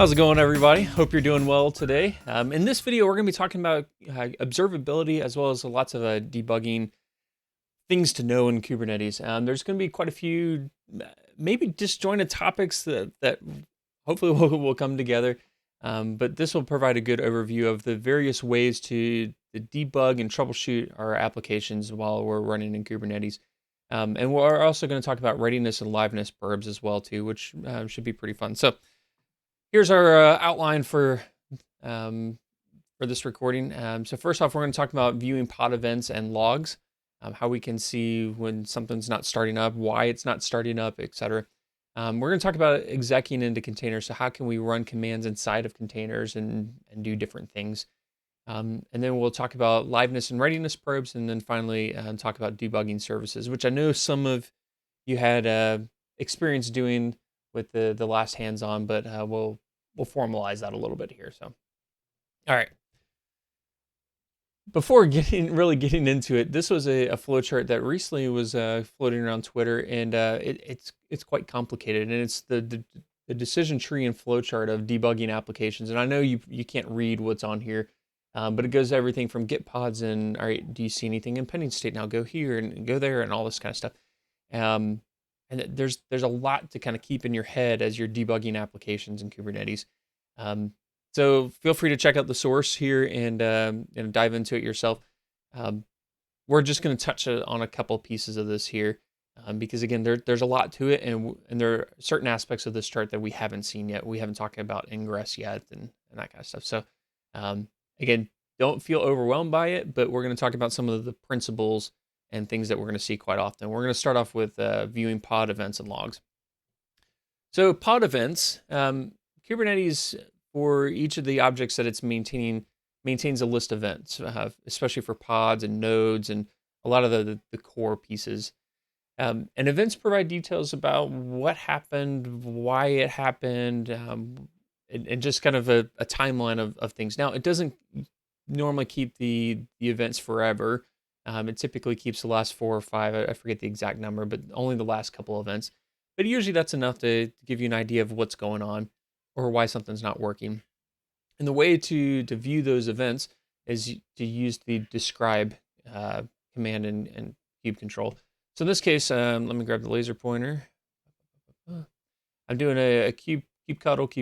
How's it going, everybody? Hope you're doing well today. In this video, we're going to be talking about observability as well as lots of debugging things to know in Kubernetes. There's going to be quite a few maybe disjointed topics that hopefully will come together, but this will provide a good overview of the various ways to debug and troubleshoot our applications while we're running in Kubernetes. And we're also going to talk about readiness and liveness probes as well too, which should be pretty fun. So here's our outline for this recording. So first off, we're going to talk about viewing pod events and logs, how we can see when something's not starting up, why it's not starting up, etc. We're going to talk about execing into containers. So how can we run commands inside of containers and do different things. And then we'll talk about liveness and readiness probes, and then finally talk about debugging services, which I know some of you had experience doing with the last hands-on, but we'll formalize that a little bit here. So, all right. Before really getting into it, this was a flowchart that recently was floating around Twitter, and it's quite complicated, and it's the decision tree and flowchart of debugging applications. And I know you can't read what's on here, but it goes everything from get pods and, all right, do you see anything in pending state? Now go here and go there and all this kind of stuff. And there's a lot to kind of keep in your head as you're debugging applications in Kubernetes. So feel free to check out the source here and dive into it yourself. We're just going to touch on a couple pieces of this here because, again, there's a lot to it, and there are certain aspects of this chart that we haven't seen yet. We haven't talked about ingress yet and that kind of stuff. So again, don't feel overwhelmed by it, but we're going to talk about some of the principles and things that we're going to see quite often. We're going to start off with viewing pod events and logs. So pod events, Kubernetes, for each of the objects that it's maintaining, maintains a list of events, especially for pods and nodes and a lot of the core pieces. And events provide details about what happened, why it happened, and just kind of a timeline of things. Now, it doesn't normally keep the events forever. It typically keeps the last 4 or 5, I forget the exact number, but only the last couple of events. But usually that's enough to give you an idea of what's going on or why something's not working. And the way to view those events is to use the describe command in kube control. So in this case, let me grab the laser pointer. I'm doing a kube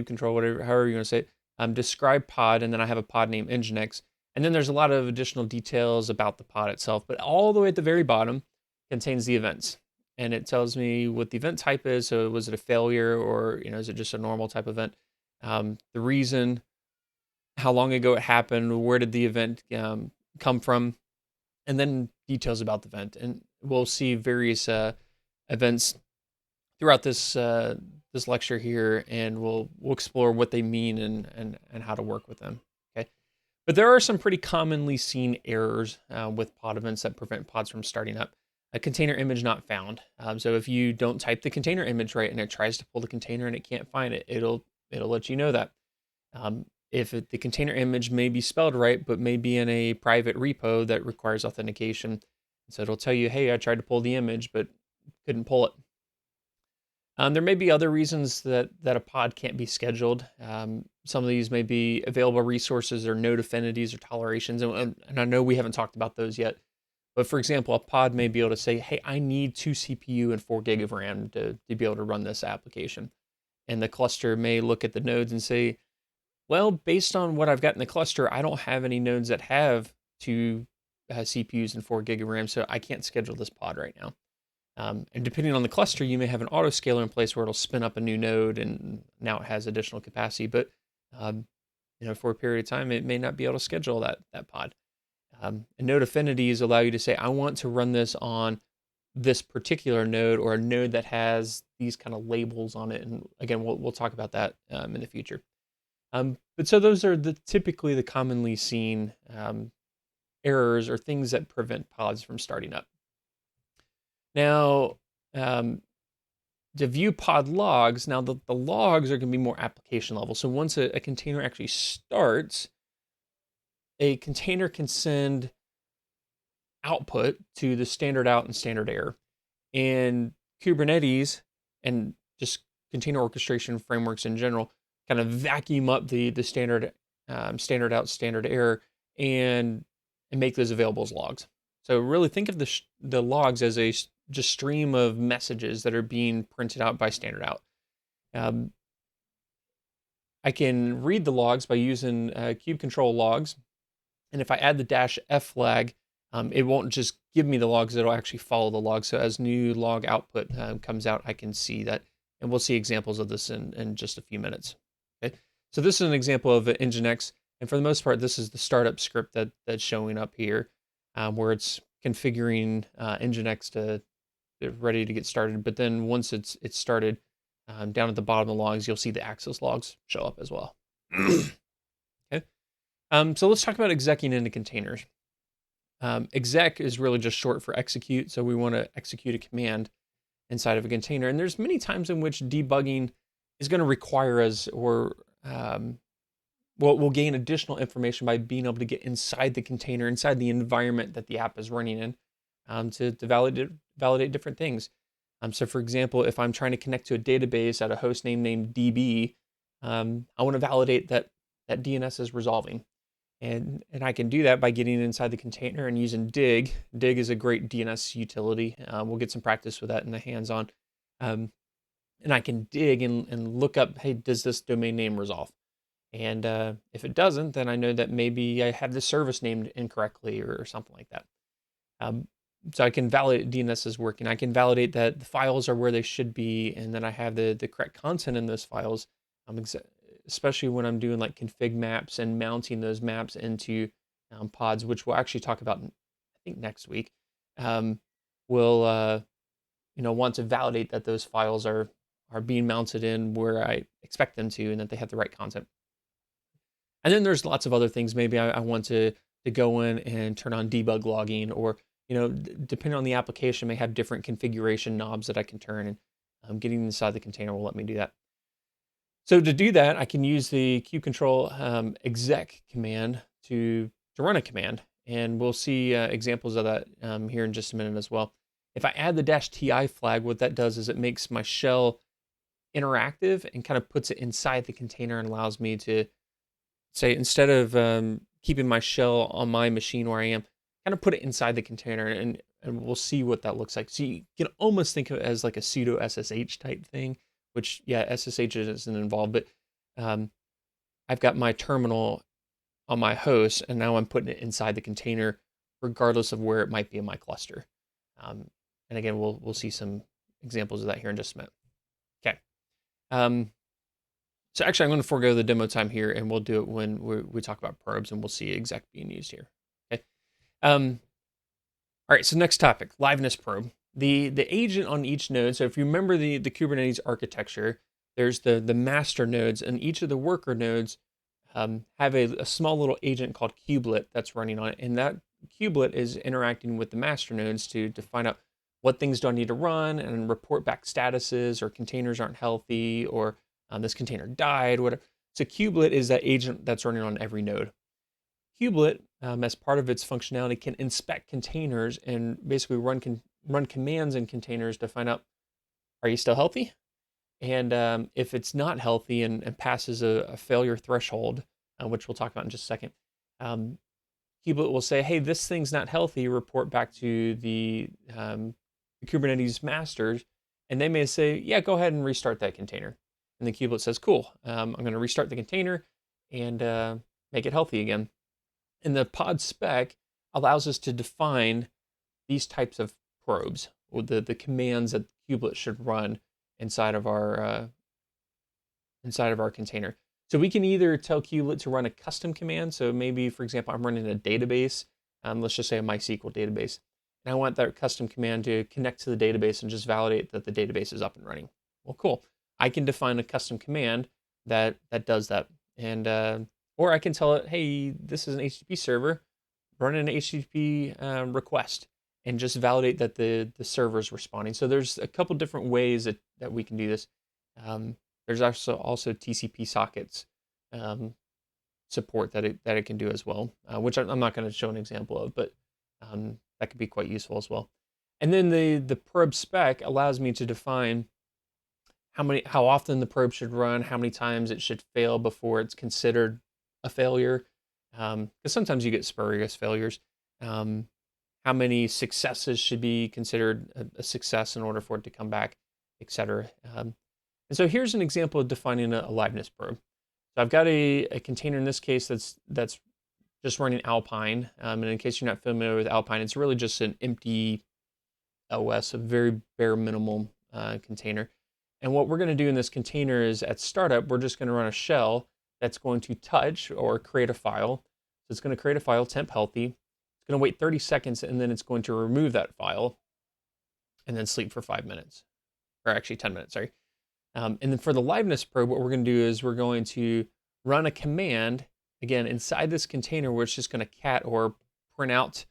control, whatever, however you want to say it. Describe pod, and then I have a pod named Nginx. And then there's a lot of additional details about the pod itself, but all the way at the very bottom contains the events. And it tells me what the event type is. So was it a failure, or is it just a normal type event? The reason, how long ago it happened, where did the event come from, and then details about the event. And we'll see various events throughout this lecture here, and we'll explore what they mean and how to work with them. Okay. But there are some pretty commonly seen errors with pod events that prevent pods from starting up. A container image not found. So if you don't type the container image right and it tries to pull the container and it can't find it, it'll let you know that. If the container image may be spelled right, but may be in a private repo that requires authentication. So it'll tell you, hey, I tried to pull the image, but couldn't pull it. There may be other reasons that a pod can't be scheduled. Some of these may be available resources or node affinities or tolerations. And I know we haven't talked about those yet. But for example, a pod may be able to say, hey, I need 2 CPU and 4 gig of RAM to be able to run this application. And the cluster may look at the nodes and say, well, based on what I've got in the cluster, I don't have any nodes that have 2 CPUs and 4 gig of RAM, so I can't schedule this pod right now. And depending on the cluster, you may have an autoscaler in place where it'll spin up a new node and now it has additional capacity. But for a period of time, it may not be able to schedule that pod. And node affinities allow you to say, I want to run this on this particular node or a node that has these kind of labels on it. And again, we'll talk about that in the future. But so those are typically the commonly seen errors or things that prevent pods from starting up. Now, to view pod logs, now the logs are going to be more application level. So once a container actually starts, a container can send output to the standard out and standard error. And Kubernetes and just container orchestration frameworks in general kind of vacuum up the standard standard out, standard error, and make those available as logs. So really think of the logs as a just stream of messages that are being printed out by standard out. I can read the logs by using kube control logs, and if I add the -f flag, it won't just give me the logs, it'll actually follow the logs. So as new log output comes out, I can see that, and we'll see examples of this in just a few minutes. Okay, so this is an example of Nginx, and for the most part, this is the startup script that's showing up here, where it's configuring Nginx to ready to get started. But then once it's started, down at the bottom of the logs, you'll see the access logs show up as well. Okay. So let's talk about execing into containers. Exec is really just short for execute. So we want to execute a command inside of a container. And there's many times in which debugging is going to require us, or we'll gain additional information by being able to get inside the container, inside the environment that the app is running in, to validate different things. So for example, if I'm trying to connect to a database at a host name named DB, I want to validate that DNS is resolving. And I can do that by getting inside the container and using dig. Dig is a great DNS utility. We'll get some practice with that in the hands-on. And I can dig and look up, hey, does this domain name resolve? And if it doesn't, then I know that maybe I have the service named incorrectly or something like that. So I can validate DNS is working. I can validate that the files are where they should be, and then I have the correct content in those files, especially when I'm doing like config maps and mounting those maps into pods, which we'll actually talk about, I think, next week. We'll want to validate that those files are being mounted in where I expect them to, and that they have the right content. And then there's lots of other things. Maybe I want to go in and turn on debug logging, or depending on the application, may have different configuration knobs that I can turn, and getting inside the container will let me do that. So to do that, I can use the kube control exec command to run a command, and we'll see examples of that here in just a minute as well. If I add the -ti flag, what that does is it makes my shell interactive and kind of puts it inside the container and allows me to say, instead of keeping my shell on my machine where I am, kind of put it inside the container, and we'll see what that looks like. So you can almost think of it as like a pseudo SSH type thing, which, yeah, SSH isn't involved, but I've got my terminal on my host, and now I'm putting it inside the container, regardless of where it might be in my cluster. And again, we'll see some examples of that here in just a minute. Okay. So actually, I'm going to forego the demo time here, and we'll do it when we talk about probes, and we'll see exec being used here. Okay. All right. So next topic, Liveness Probe. The agent on each node. So if you remember the Kubernetes architecture, there's the master nodes, and each of the worker nodes have a small little agent called kubelet that's running on it, and that kubelet is interacting with the master nodes to find out what things do I need to run and report back statuses, or containers aren't healthy, or this container died, whatever. So kubelet is that agent that's running on every node. Kubelet, as part of its functionality, can inspect containers and basically run commands in containers to find out, are you still healthy? And if it's not healthy and passes a failure threshold, which we'll talk about in just a second, Kubelet will say, hey, this thing's not healthy, report back to the Kubernetes masters, and they may say, yeah, go ahead and restart that container. And the kubelet says, cool, I'm going to restart the container and make it healthy again. And the pod spec allows us to define these types of probes, or the commands that kubelet should run inside of our container. So we can either tell kubelet to run a custom command. So maybe, for example, I'm running a database. Let's just say a MySQL database. And I want that custom command to connect to the database and just validate that the database is up and running. Well, cool. I can define a custom command that does that. And or I can tell it, hey, this is an HTTP server, run an HTTP request, and just validate that the server is responding. So there's a couple different ways that we can do this. There's also TCP sockets support that it can do as well, which I'm not going to show an example of, but that could be quite useful as well. And then the probe spec allows me to define how often the probe should run, how many times it should fail before it's considered a failure. Because sometimes you get spurious failures. Um, how many successes should be considered a success in order for it to come back, etc. And so here's an example of defining a liveness probe. So I've got a container in this case that's just running Alpine. And in case you're not familiar with Alpine, it's really just an empty OS, a very bare minimum container. And what we're going to do in this container is at startup, we're just going to run a shell that's going to touch or create a file. So it's going to create a file, temp healthy. It's going to wait 30 seconds, and then it's going to remove that file and then sleep for 5 minutes. Or actually 10 minutes, sorry. And then for the liveness probe, what we're going to do is we're going to run a command, again, inside this container where it's just going to cat or print out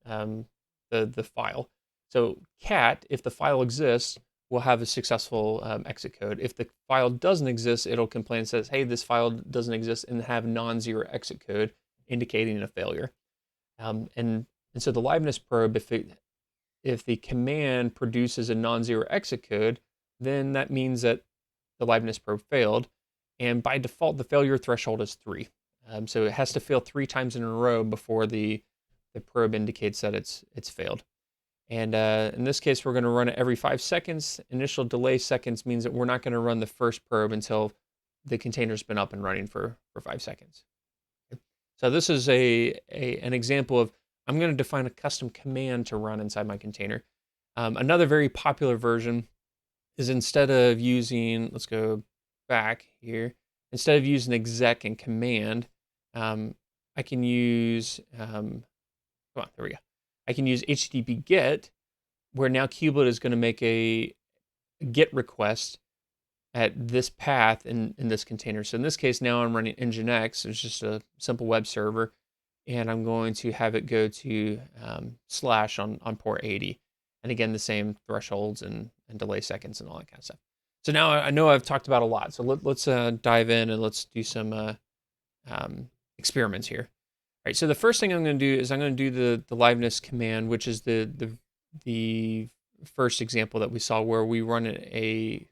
the file. So cat, if the file exists, will have a successful exit code. If the file doesn't exist, it'll complain and says, hey, this file doesn't exist, and have non-zero exit code indicating a failure. And so the liveness probe, if the command produces a non-zero exit code, then that means that the liveness probe failed. And by default, the failure threshold is 3. So it has to fail 3 times in a row before the probe indicates that it's failed. And in this case, we're going to run it every 5 seconds. Initial delay seconds means that we're not going to run the first probe until the container's been up and running for 5 seconds. Okay. So this is an example of, I'm going to define a custom command to run inside my container. Another very popular version is, instead of using, let's go back here, instead of using exec and command, I can use, come on, there we go. I can use HTTP GET, where now Kubelet is going to make a GET request at this path in this container. So in this case, now I'm running Nginx. It's just a simple web server, and I'm going to have it go to slash on port 80. And again, the same thresholds and delay seconds and all that kind of stuff. So now I know I've talked about a lot. So let's dive in and let's do some experiments here. All right, so the first thing I'm going to do is I'm going to do the liveness command, which is the first example that we saw, where we run a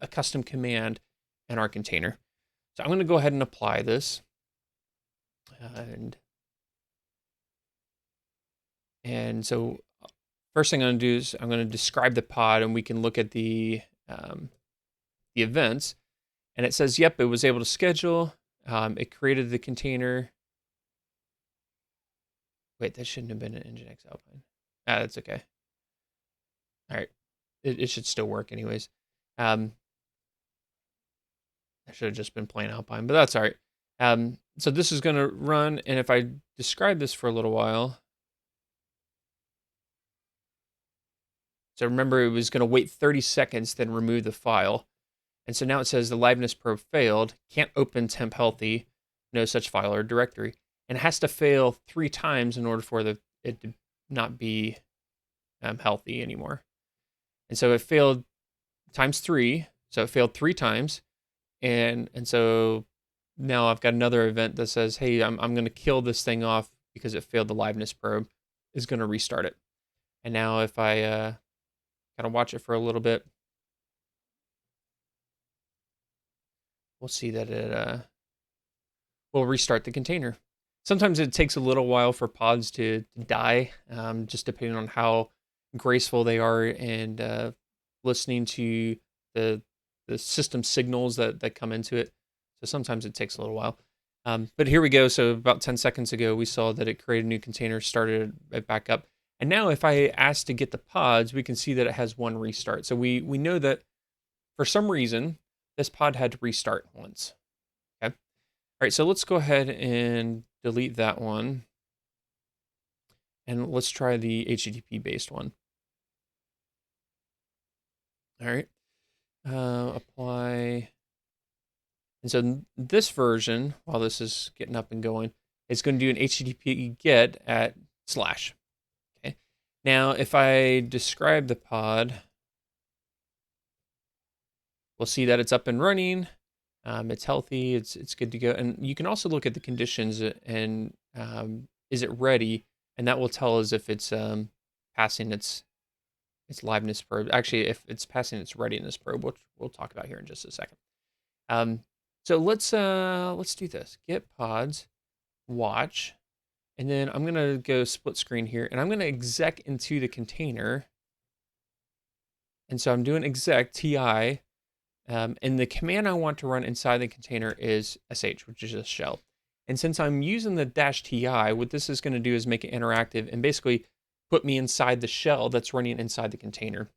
custom command in our container. So I'm going to go ahead and apply this, and so first thing I'm going to do is I'm going to describe the pod, and we can look at the events, and it says, yep, it was able to schedule. It created the container. Wait, that shouldn't have been an Nginx Alpine. That's okay. All right, it should still work anyways. I should have just been plain Alpine, but that's all right. So this is going to run, and if I describe this for a little while, so remember, it was going to wait 30 seconds, then remove the file. And so now it says the liveness probe failed, can't open temp healthy, no such file or directory. And it has to fail 3 times in order for it to not be healthy anymore. And so it failed times 3, so it failed 3 times. And so now I've got another event that says, hey, I'm going to kill this thing off because it failed the liveness probe, is going to restart it. And now if I kind of watch it for a little bit, we'll see that it will restart the container. Sometimes it takes a little while for pods to die, just depending on how graceful they are and listening to the system signals that come into it. So sometimes it takes a little while. But here we go. So about 10 seconds ago, we saw that it created a new container, started it back up. And now if I ask to get the pods, we can see that it has 1 restart. So we know that for some reason, this pod had to restart once. Okay. All right, so let's go ahead and delete that one. And let's try the HTTP based one. All right. Apply. And so this version, while this is getting up and going, it's going to do an HTTP GET at slash. Okay. Now, if I describe the pod, we'll see that it's up and running. It's healthy. It's good to go. And you can also look at the conditions and is it ready? And that will tell us if it's passing its it's Liveness Probe. Actually, if it's passing its Readiness Probe, which we'll talk about here in just a second. So let's do this. Get pods, watch, and then I'm gonna go split screen here, and I'm gonna exec into the container. And so I'm doing exec ti, and the command I want to run inside the container is sh, which is a shell. And since I'm using the -ti, what this is going to do is make it interactive and basically put me inside the shell that's running inside the container.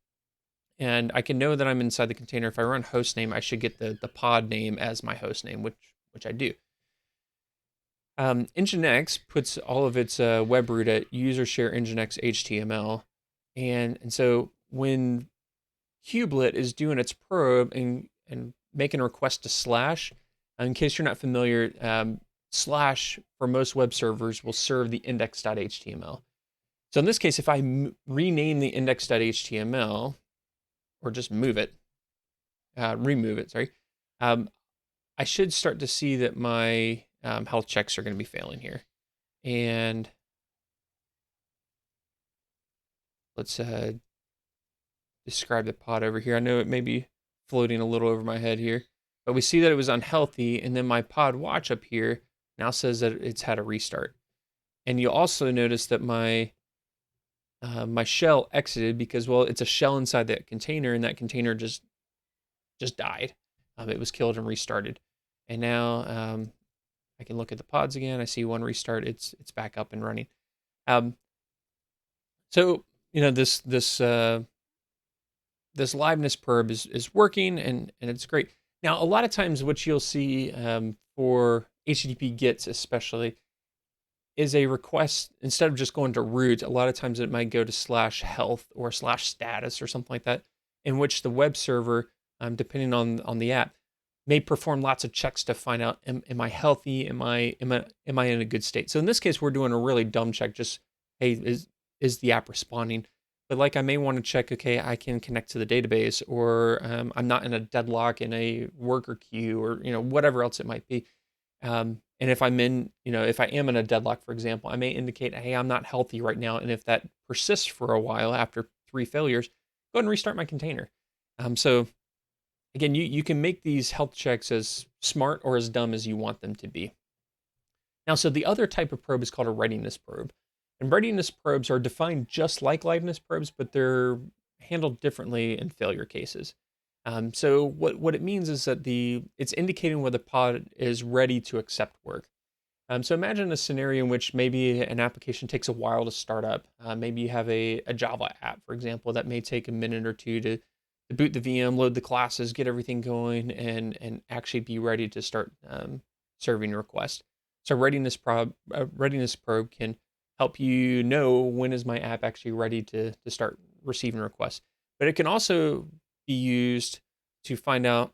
And I can know that I'm inside the container. If I run hostname, I should get the pod name as my hostname, which I do. Nginx puts all of its web root at user share nginx HTML. And so when Kubelet is doing its probe and making a request to slash. In case you're not familiar, slash for most web servers will serve the index.html. So in this case, if I rename the index.html, or just move it, remove it, sorry, I should start to see that my health checks are going to be failing here. And let's describe the pod over here. I know it may be floating a little over my head here, but we see that it was unhealthy, and then my pod watch up here now says that it's had a restart. And you'll also notice that my my shell exited because, well, it's a shell inside that container, and that container just died. It was killed and restarted. And now I can look at the pods again. I see one restart. It's back up and running. So this Liveness probe is working, and it's great. Now, a lot of times what you'll see for HTTP GETs especially is a request, instead of just going to root, a lot of times it might go to /health or /status or something like that, in which the web server, depending on the app, may perform lots of checks to find out, am I healthy? Am I in a good state? So in this case, we're doing a really dumb check, just, hey, is the app responding? But like I may want to check, okay, I can connect to the database, or I'm not in a deadlock in a worker queue, or whatever else it might be. And if I'm if I am in a deadlock, for example, I may indicate, hey, I'm not healthy right now. And if that persists for a while after 3 failures, go ahead and restart my container. So again, you can make these health checks as smart or as dumb as you want them to be. Now, so the other type of probe is called a readiness probe. And readiness probes are defined just like liveness probes, but they're handled differently in failure cases. So what it means is that it's indicating whether the pod is ready to accept work. So imagine a scenario in which maybe an application takes a while to start up. Maybe you have a Java app, for example, that may take a minute or two to boot the VM, load the classes, get everything going, and actually be ready to start serving a request. So readiness probe can help you know when is my app actually ready to start receiving requests. But it can also be used to find out,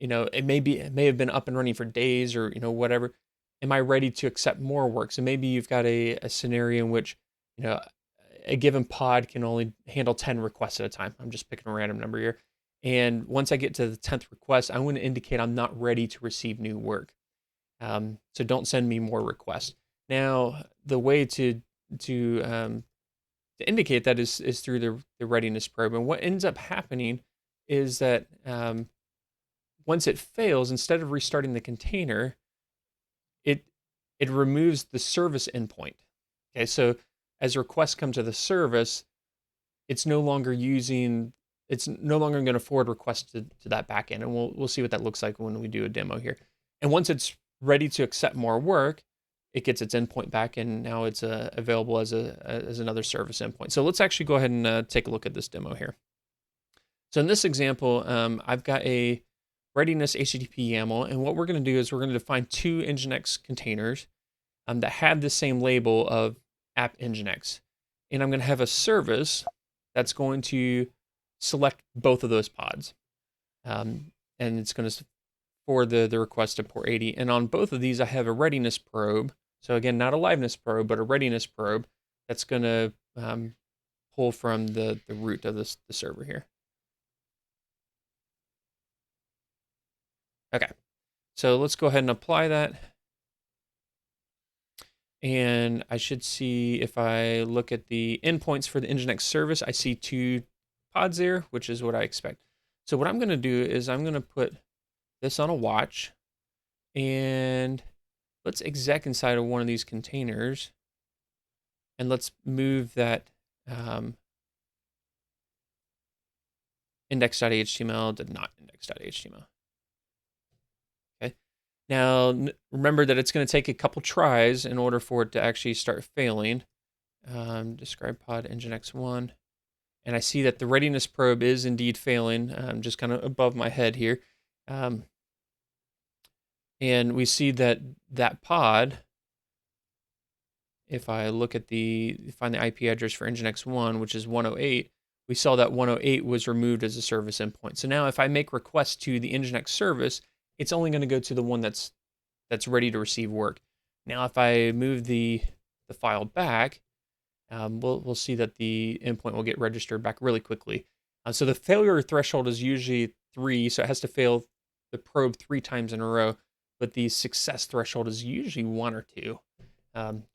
it may have been up and running for days, or whatever. Am I ready to accept more work? So maybe you've got a scenario in which a given pod can only handle 10 requests at a time. I'm just picking a random number here. And once I get to the 10th request, I want to indicate I'm not ready to receive new work. So don't send me more requests. Now, the way to indicate that is through the readiness probe. And what ends up happening is that once it fails, instead of restarting the container, it removes the service endpoint. Okay, so as requests come to the service, it's no longer going to forward requests to that backend, and we'll see what that looks like when we do a demo here. And once it's ready to accept more work, it gets its endpoint back, and now it's available as another service endpoint. So let's actually go ahead and take a look at this demo here. So in this example, I've got a readiness HTTP YAML, and what we're going to do is we're going to define 2 Nginx containers that have the same label of app Nginx. And I'm going to have a service that's going to select both of those pods. And it's going to forward the request to port 80. And on both of these, I have a readiness probe. So again, not a liveness probe, but a readiness probe that's going to pull from the root of the server here. Okay, so let's go ahead and apply that. And I should see, if I look at the endpoints for the Nginx service, I see 2 pods there, which is what I expect. So what I'm going to do is I'm going to put this on a watch, and let's exec inside of one of these containers, and let's move that index.html to not index.html. Okay. Now remember that it's going to take a couple tries in order for it to actually start failing. Describe pod Nginx1. And I see that the readiness probe is indeed failing, just kind of above my head here. And we see that that pod, if I look at find the IP address for Nginx1, which is 108, we saw that 108 was removed as a service endpoint. So now if I make requests to the Nginx service, it's only going to go to the one that's ready to receive work. Now if I move the file back, we'll see that the endpoint will get registered back really quickly. So the failure threshold is usually 3, so it has to fail the probe 3 times in a row, but the success threshold is usually 1 or 2.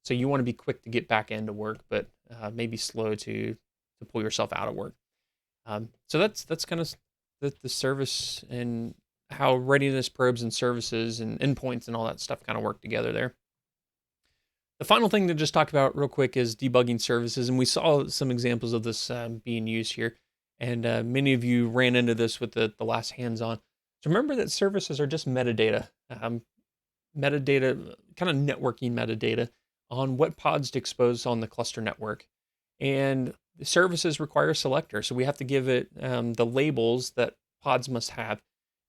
So you want to be quick to get back into work, but maybe slow to pull yourself out of work. So that's kind of the service and how readiness probes and services and endpoints and all that stuff kind of work together there. The final thing to just talk about real quick is debugging services, and we saw some examples of this being used here, and many of you ran into this with the last hands-on. So remember that services are just metadata, metadata, kind of networking metadata on what pods to expose on the cluster network. And the services require a selector, so we have to give it the labels that pods must have.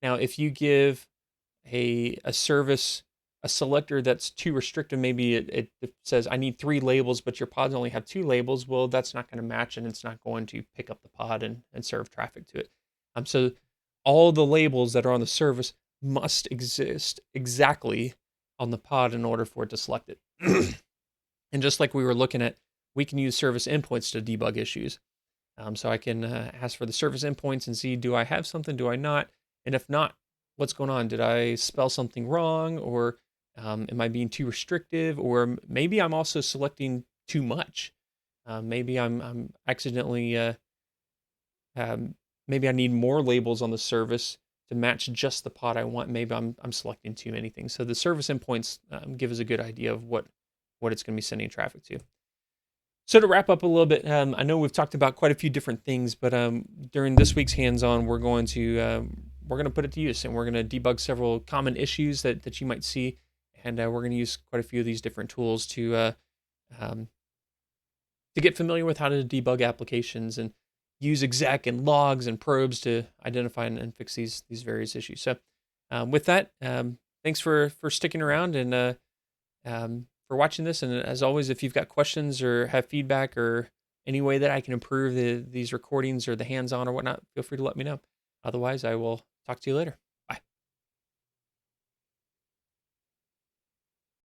Now, if you give a service a selector that's too restrictive, maybe it says I need 3 labels, but your pods only have 2 labels, well, that's not going to match, and it's not going to pick up the pod and serve traffic to it. So all the labels that are on the service must exist exactly on the pod in order for it to select it. And just like we were looking at, we can use service endpoints to debug issues. So I can ask for the service endpoints and see, do I have something, do I not? And if not, what's going on? Did I spell something wrong, or am I being too restrictive, or maybe I'm also selecting too much? Maybe I'm accidentally, maybe I need more labels on the service to match just the pod I want. Maybe I'm selecting too many things. So the service endpoints give us a good idea of what it's going to be sending traffic to. So to wrap up a little bit, I know we've talked about quite a few different things, but during this week's hands-on, we're going to put it to use, and we're going to debug several common issues that you might see, and we're going to use quite a few of these different tools to get familiar with how to debug applications and use exec and logs and probes to identify and fix these various issues. So with that, thanks for sticking around and for watching this. And as always, if you've got questions or have feedback or any way that I can improve these recordings or the hands-on or whatnot, feel free to let me know. Otherwise, I will talk to you later.